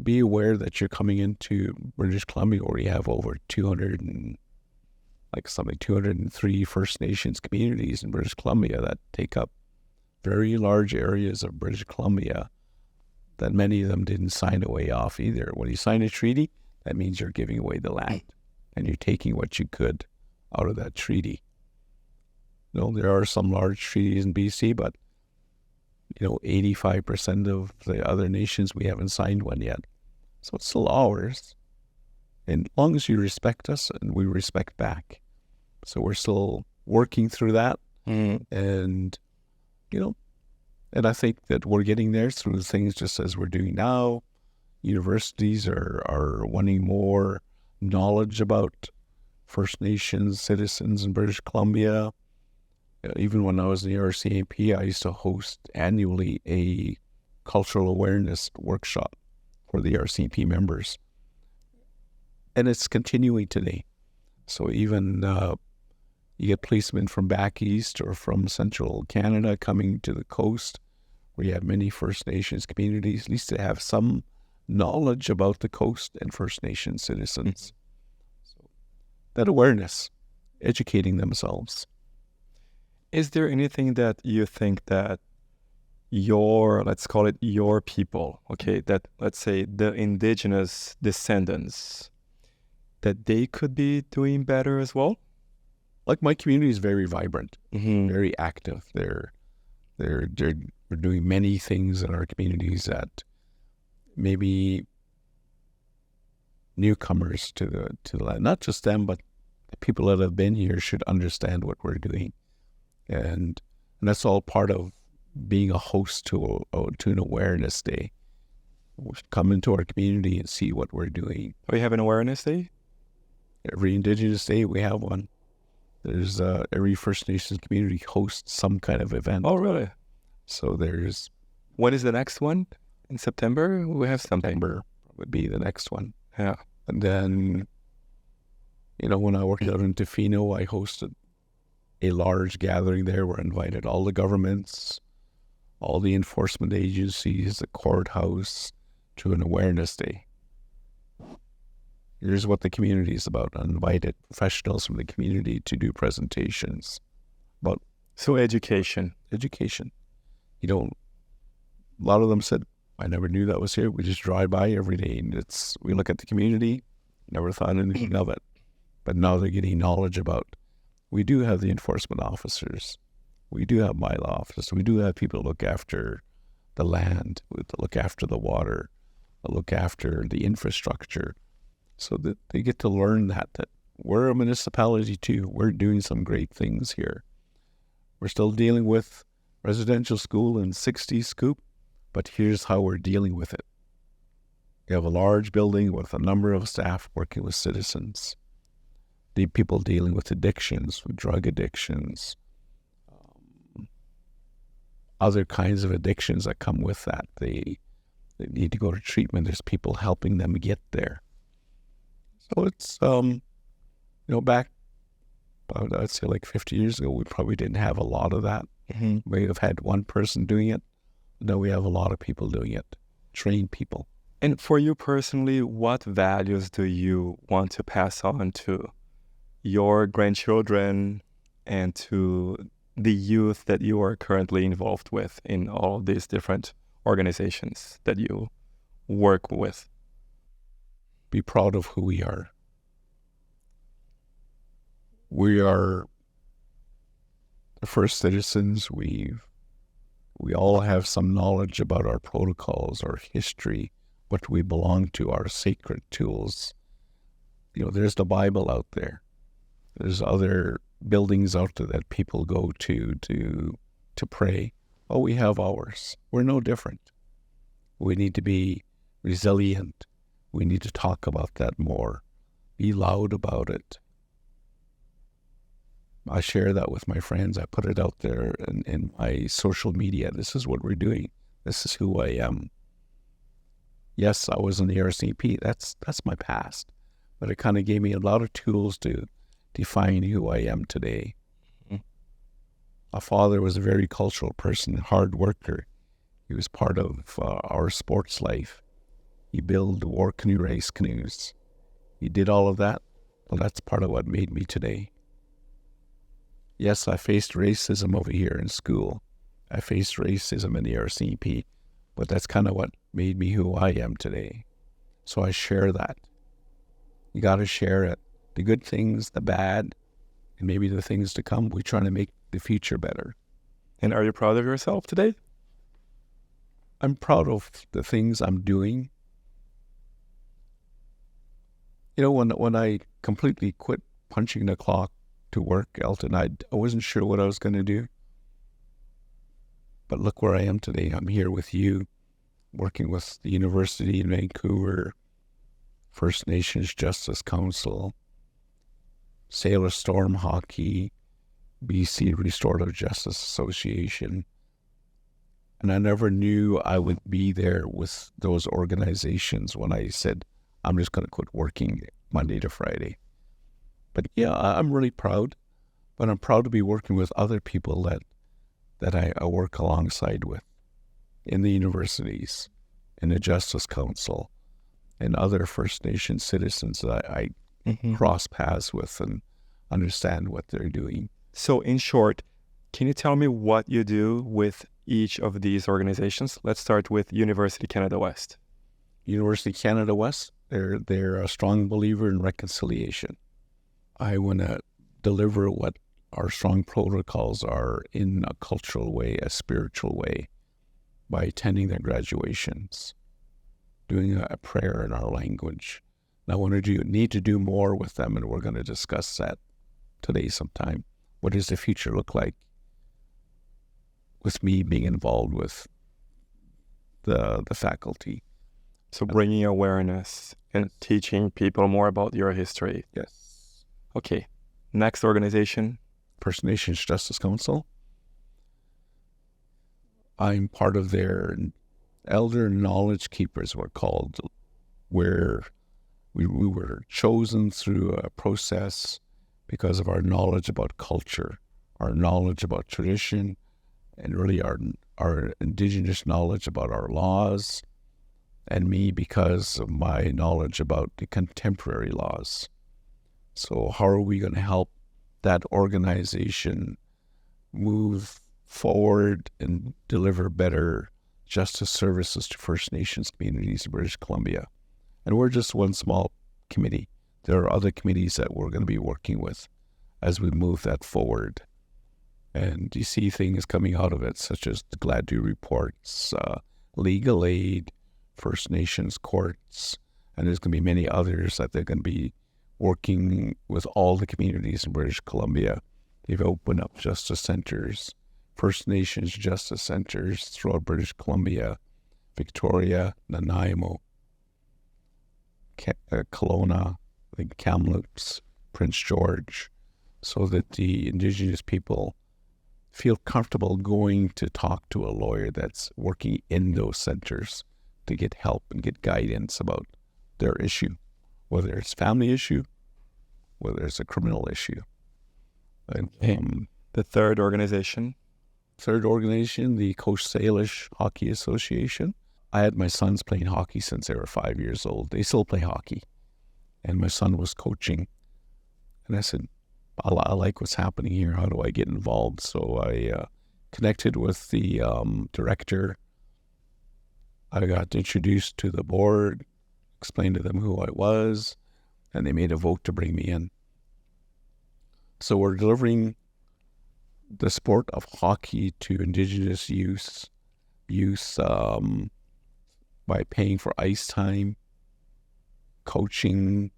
Be aware that you're coming into British Columbia where you have over 203 First Nations communities in British Columbia that take up very large areas of British Columbia that many of them didn't sign away off either. When you sign a treaty, that means you're giving away the land and you're taking what you could out of that treaty. There are some large treaties in BC, but 85% of the other nations, we haven't signed one yet. So it's still ours. And as long as you respect us and we respect back. So we're still working through that. And, and I think that we're getting there through things just as we're doing now. Universities are wanting more knowledge about First Nations citizens in British Columbia. Even when I was in the RCMP, I used to host annually a cultural awareness workshop for the RCMP members. And it's continuing today. So even you get policemen from back east or from central Canada coming to the coast, where you have many First Nations communities, at least to have some knowledge about the coast and First Nation citizens. So that awareness, educating themselves. Is there anything that you think that let's call it your people, okay, that let's say the Indigenous descendants, that they could be doing better as well? Like my community is very vibrant, very active. We're doing many things in our communities that maybe newcomers to the land, not just them, but the people that have been here should understand what we're doing. And that's all part of being a host to an awareness day. We should come into our community and see what we're doing. We have an awareness day? Every Indigenous Day we have one. There's every First Nations community hosts some kind of event. Oh, really? So there's... When is the next one? In September? We have something. September would be the next one. Yeah. And then, when I worked out in Tofino, I hosted a large gathering there where I invited all the governments, all the enforcement agencies, the courthouse, to an awareness day. Here's what the community is about. I invited professionals from the community to do presentations about... So education. Education. A lot of them said, I never knew that was here. We just drive by every day and we look at the community, never thought anything of it. But now they're getting knowledge about... We do have the enforcement officers. We do have my law office. We do have people look after the land, look after the water, look after the infrastructure, so that they get to learn that we're a municipality too. We're doing some great things here. We're still dealing with residential school and 60 scoop, but here's how we're dealing with it. We have a large building with a number of staff working with citizens. The people dealing with addictions, with drug addictions, other kinds of addictions that come with that. They need to go to treatment. There's people helping them get there. So it's, back, I'd say like 50 years ago, we probably didn't have a lot of that. We may have had one person doing it. Now we have a lot of people doing it, trained people. And for you personally, what values do you want to pass on to your grandchildren and to the youth that you are currently involved with in all these different organizations that you work with? Be proud of who we are. We are the first citizens. We all have some knowledge about our protocols, our history, what we belong to, our sacred tools. There's the Bible out there. There's other buildings out there that people go to pray. Oh, we have ours. We're no different. We need to be resilient. We need to talk about that more. Be loud about it. I share that with my friends. I put it out there in my social media. This is what we're doing. This is who I am. Yes, I was in the RCMP. That's my past. But it kind of gave me a lot of tools to define who I am today. Mm-hmm. My father was a very cultural person, hard worker. He was part of our sports life. He built war canoe race canoes. He did all of that. Well, that's part of what made me today. Yes, I faced racism over here in school. I faced racism in the RCMP, but that's kind of what made me who I am today. So I share that. You got to share it. The good things, the bad, and maybe the things to come. We're trying to make the future better. And are you proud of yourself today? I'm proud of the things I'm doing. When I completely quit punching the clock to work, Elton, I wasn't sure what I was going to do. But look where I am today. I'm here with you, working with the University in Vancouver, First Nations Justice Council, Sailor Storm Hockey, BC Restorative Justice Association. And I never knew I would be there with those organizations when I said, I'm just going to quit working Monday to Friday. But yeah, I'm really proud. But I'm proud to be working with other people that I work alongside with in the universities, in the Justice Council, and other First Nation citizens that I cross paths with and understand what they're doing. So in short, can you tell me what you do with each of these organizations? Let's start with University Canada West. University Canada West, they're a strong believer in reconciliation. I want to deliver what our strong protocols are in a cultural way, a spiritual way, by attending their graduations, doing a prayer in our language. And I want to need to do more with them, and we're going to discuss that today sometime. What does the future look like with me being involved with the faculty? So bringing awareness and teaching people more about your history. Yes. Okay. Next organization. First Nations Justice Council. I'm part of their Elder Knowledge Keepers, we're called, where we were chosen through a process because of our knowledge about culture, our knowledge about tradition, and really our Indigenous knowledge about our laws, and me because of my knowledge about the contemporary laws. So how are we going to help that organization move forward and deliver better justice services to First Nations communities in British Columbia? And we're just one small committee. There are other committees that we're going to be working with as we move that forward. And you see things coming out of it, such as the Gladue reports, legal aid, First Nations courts, and there's going to be many others that they're going to be working with all the communities in British Columbia. They've opened up justice centers, First Nations justice centers throughout British Columbia, Victoria, Nanaimo, Kelowna, I think Kamloops, Prince George, so that the Indigenous people feel comfortable going to talk to a lawyer that's working in those centers to get help and get guidance about their issue, whether it's family issue, whether it's a criminal issue. And, the third organization? The Coast Salish Hockey Association. I had my sons playing hockey since they were 5 years old. They still play hockey. And my son was coaching. And I said, I like what's happening here. How do I get involved? So I connected with the director. I got introduced to the board, explained to them who I was, and they made a vote to bring me in. So we're delivering the sport of hockey to Indigenous youth by paying for ice time, coaching,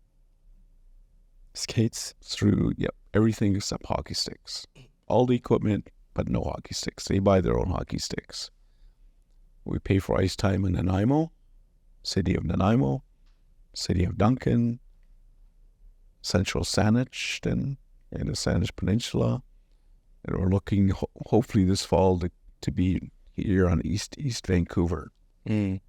Skates. through everything except hockey sticks. All the equipment, but no hockey sticks. They buy their own hockey sticks. We pay for ice time in Nanaimo, city of Nanaimo, city of Duncan, central Saanich, and in the Saanich Peninsula. And we're looking, hopefully this fall, to be here on East Vancouver. Mm.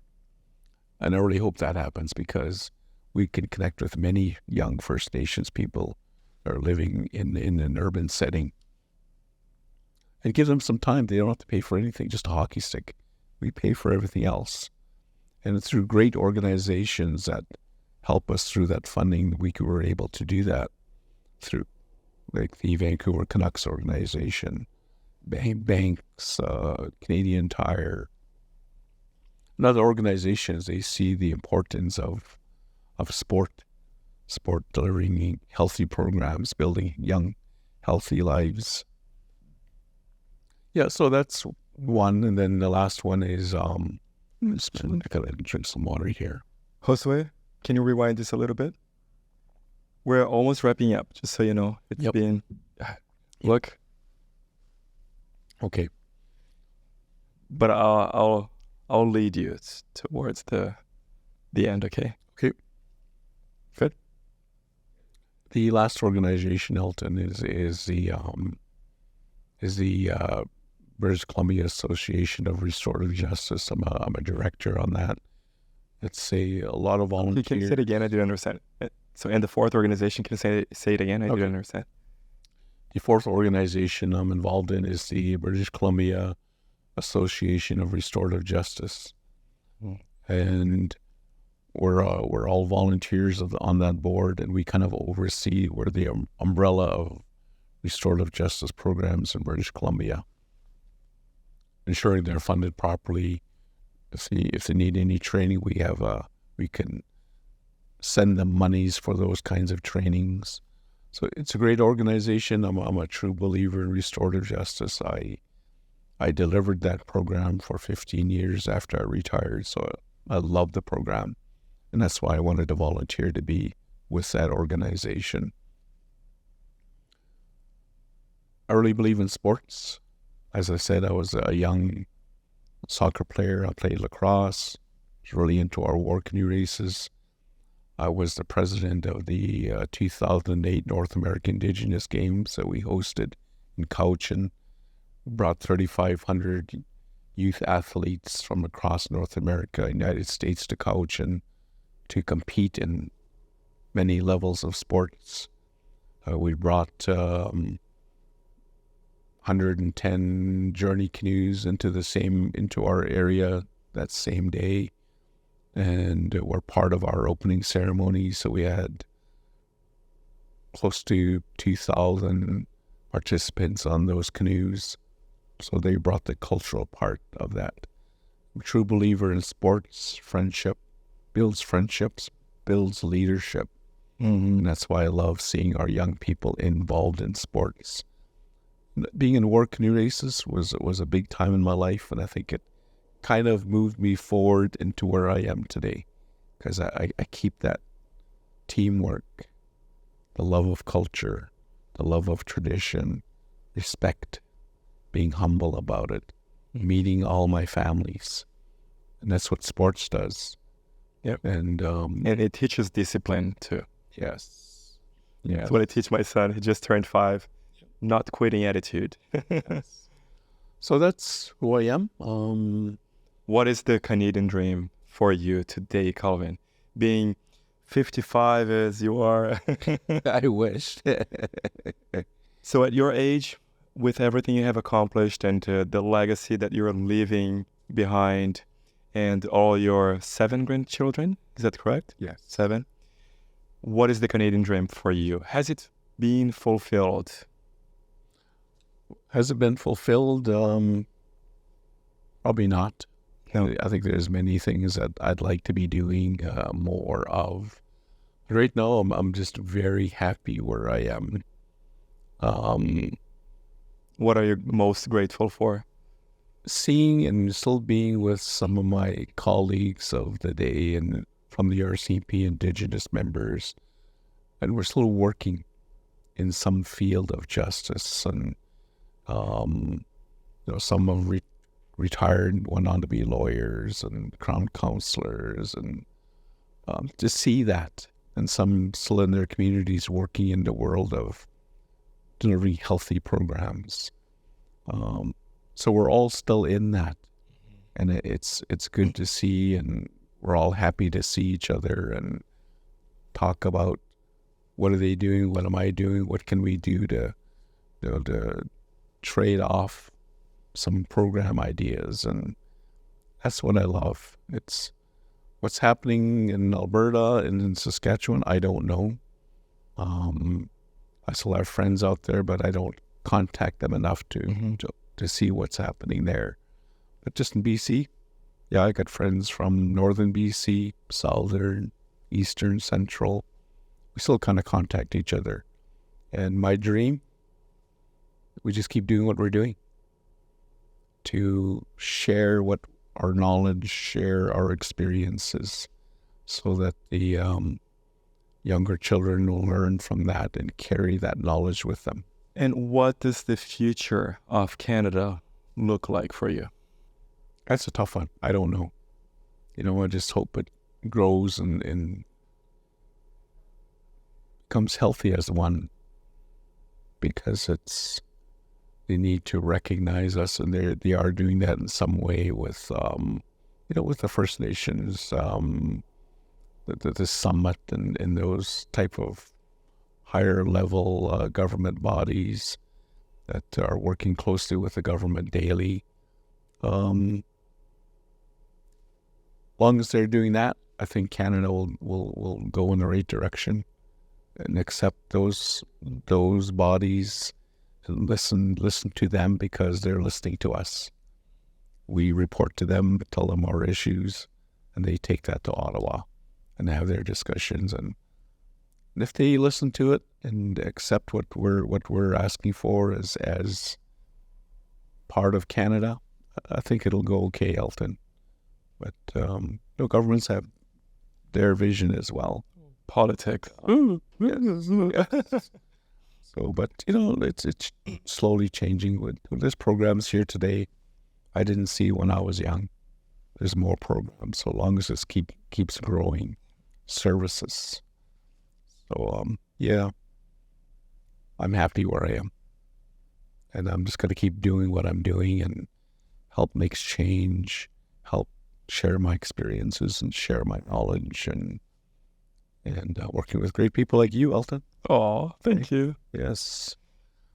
And I really hope that happens because we can connect with many young First Nations people that are living in an urban setting. And give them some time. They don't have to pay for anything, just a hockey stick. We pay for everything else. And it's through great organizations that help us through that funding, we were able to do that through, like the Vancouver Canucks organization, banks, Canadian Tire, and other organizations. They see the importance of sport delivering healthy programs, building young, healthy lives. Yeah, so that's one. And then the last one is, I gotta drink some water here. Josue, can you rewind this a little bit? We're almost wrapping up, just so you know. It's been, look. Okay. But I'll lead you towards the end, okay? Okay. Good. The last organization, Elton, is the British Columbia Association of Restorative Justice. I'm a director on that. It's a lot of volunteers. Can you say it again? I didn't understand. So, and the fourth organization, can you say it again? I didn't understand. The fourth organization I'm involved in is the British Columbia Association of Restorative Justice. And we're all volunteers on that board, and we kind of oversee, we're the umbrella of restorative justice programs in British Columbia, ensuring they're funded properly. If they need any training, we can send them monies for those kinds of trainings. So it's a great organization. I'm a true believer in restorative justice. I delivered that program for 15 years after I retired, so I love the program. And that's why I wanted to volunteer to be with that organization. I really believe in sports. As I said, I was a young soccer player. I played lacrosse. I was really into our war canoe races. I was the president of the 2008 North American Indigenous Games that we hosted in Cowichan. We brought 3,500 youth athletes from across North America, United States to Cowichan to compete in many levels of sports. We brought 110 journey canoes into our area that same day, and were part of our opening ceremony. So we had close to 2,000 participants on those canoes. So they brought the cultural part of that. I'm a true believer in sports. Friendship builds friendships, builds leadership. And that's why I love seeing our young people involved in sports. Being in war canoe races was a big time in my life, and I think it kind of moved me forward into where I am today, because I keep that teamwork, the love of culture, the love of tradition, respect, being humble about it, meeting all my families. And that's what sports does. Yep. And it teaches discipline too. Yes. That's what I teach my son. He just turned 5. Not quitting attitude. Yes. So that's who I am. What is the Canadian dream for you today, Calvin? Being 55 as you are. I wish. So at your age, with everything you have accomplished and the legacy that you're leaving behind and all your 7 grandchildren, is that correct? Yes. 7. What is the Canadian dream for you? Has it been fulfilled? Has it been fulfilled? Probably not. No. I think there's many things that I'd like to be doing more of. Right now, I'm just very happy where I am. What are you most grateful for? Seeing and still being with some of my colleagues of the day and from the RCMP Indigenous members, and we're still working in some field of justice, and some have retired, went on to be lawyers and crown counselors, and to see that, and some still in their communities working in the world of delivering healthy programs. So we're all still in that, and it's good to see, and we're all happy to see each other and talk about what are they doing, what am I doing, what can we do to trade off some program ideas, and that's what I love. It's what's happening in Alberta and in Saskatchewan, I don't know. I still have friends out there, but I don't contact them enough to see what's happening there. But just in BC, yeah, I got friends from northern BC, southern, eastern, central. We still kind of contact each other. And my dream, we just keep doing what we're doing, to share what our knowledge, share our experiences, so that the younger children will learn from that and carry that knowledge with them. And what does the future of Canada look like for you? That's a tough one. I don't know. I just hope it grows and becomes healthy as one, because they need to recognize us, and they are doing that in some way with with the First Nations, the summit and those type of higher level government bodies that are working closely with the government daily. Long as they're doing that, I think Canada will go in the right direction and accept those bodies and listen to them, because they're listening to us. We report to them, tell them our issues, and they take that to Ottawa and have their discussions. And if they listen to it and accept what we're asking for as part of Canada, I think it'll go okay, Elton. But governments have their vision as well. Politics. Yes. So, but it's slowly changing. With there's programs here today I didn't see when I was young. There's more programs, so long as this keeps growing. Services. So yeah, I'm happy where I am, and I'm just going to keep doing what I'm doing and help make change, help share my experiences and share my knowledge, and working with great people like you, Elton. Oh, thank you. Yes.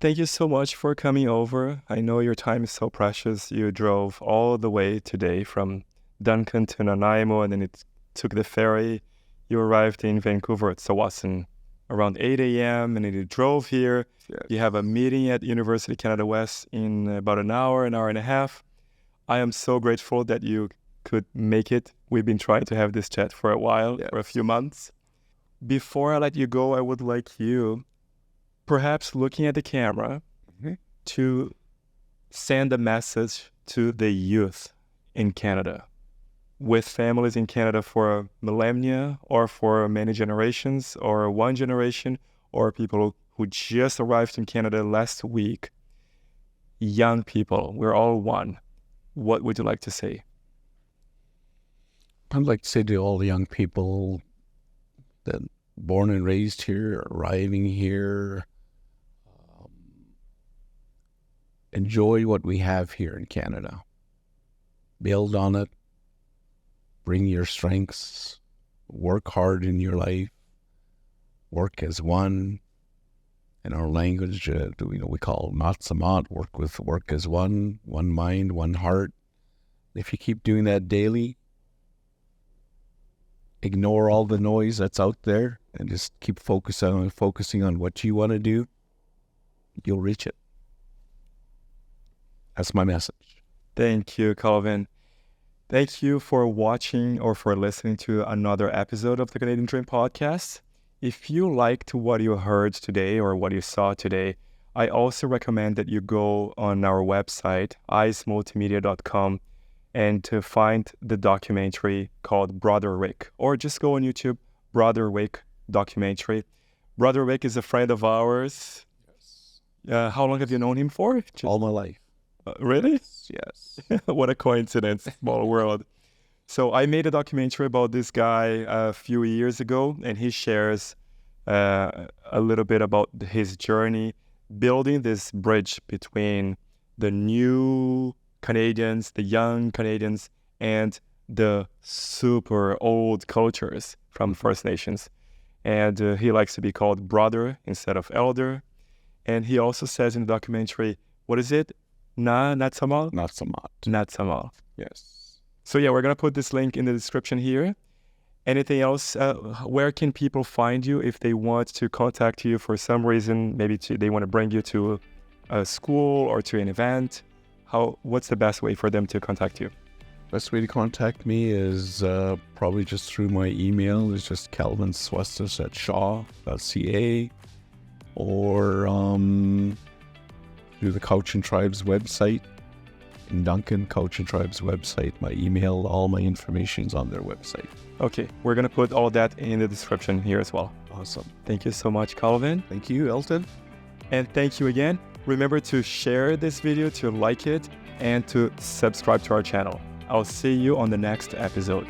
Thank you so much for coming over. I know your time is so precious. You drove all the way today from Duncan to Nanaimo, and then it took the ferry. You arrived in Vancouver at Swustus around 8 a.m. and then you drove here. Yes. You have a meeting at University Canada West in about an hour and a half. I am so grateful that you could make it. We've been trying to have this chat for a while, for a few months. Before I let you go, I would like you, perhaps looking at the camera, to send a message to the youth in Canada, with families in Canada for millennia or for many generations or one generation, or people who just arrived in Canada last week. Young people, we're all one. What would you like to say? I'd like to say to all the young people that born and raised here, arriving here, enjoy what we have here in Canada. Build on it. Bring your strengths. Work hard in your life. Work as one. In our language, we call matsamat, work as one mind, one heart. If you keep doing that daily, ignore all the noise that's out there and just keep focusing on what you want to do, you'll reach it. That's my message. Thank you, Calvin. Thank you for watching or for listening to another episode of the Canadian Dream Podcast. If you liked what you heard today or what you saw today, I also recommend that you go on our website, icemultimedia.com, and to find the documentary called Brother Rick, or just go on YouTube, Brother Rick documentary. Brother Rick is a friend of ours. Yes. How long have you known him for? All my life. Really? Yes. What a coincidence, small world. So I made a documentary about this guy a few years ago, and he shares a little bit about his journey building this bridge between the new Canadians, the young Canadians, and the super old cultures from First Nations. And he likes to be called brother instead of elder. And he also says in the documentary, what is it? Natsamal? Natsamal. Yes. So yeah, we're going to put this link in the description here. Anything else? Where can people find you if they want to contact you for some reason? Maybe they want to bring you to a school or to an event. What's the best way for them to contact you? Best way to contact me is probably just through my email. It's just calvinswustus@shaw.ca, or through the Cowichan Tribe's website, in Duncan, Cowichan Tribe's website. My email, all my information's on their website. Okay, we're going to put all that in the description here as well. Awesome. Thank you so much, Calvin. Thank you, Elton. And thank you again. Remember to share this video, to like it, and to subscribe to our channel. I'll see you on the next episode.